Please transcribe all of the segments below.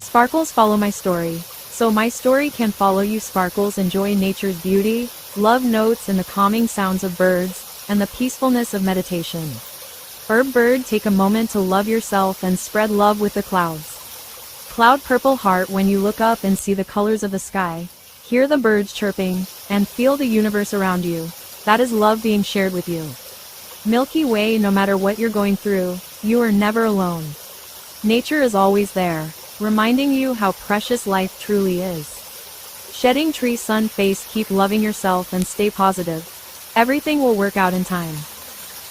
Sparkles follow my story, so my story can follow you. Sparkles enjoy nature's beauty, love notes and the calming sounds of birds, and the peacefulness of meditation. Herb bird, take a moment to love yourself and spread love with the clouds. Cloud purple heart, when you look up and see the colors of the sky, hear the birds chirping, and feel the universe around you, that is love being shared with you. Milky Way, no matter what you're going through, you are never alone. Nature is always there, reminding you how precious life truly is. Shedding tree, sun face, keep loving yourself and stay positive. Everything will work out in time.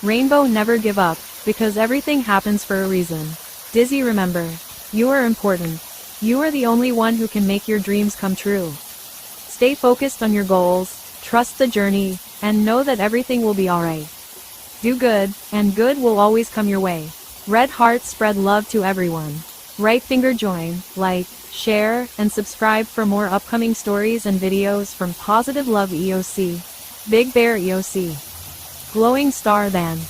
Rainbow, never give up, because everything happens for a reason. Dizzy, remember, you are important. You are the only one who can make your dreams come true. Stay focused on your goals, trust the journey, and know that everything will be alright. Do good, and good will always come your way. Red heart, spread love to everyone. Right finger, join, like, share, and subscribe for more upcoming stories and videos from Positive Love EOC. Big Bear EOC. Glowing star, then.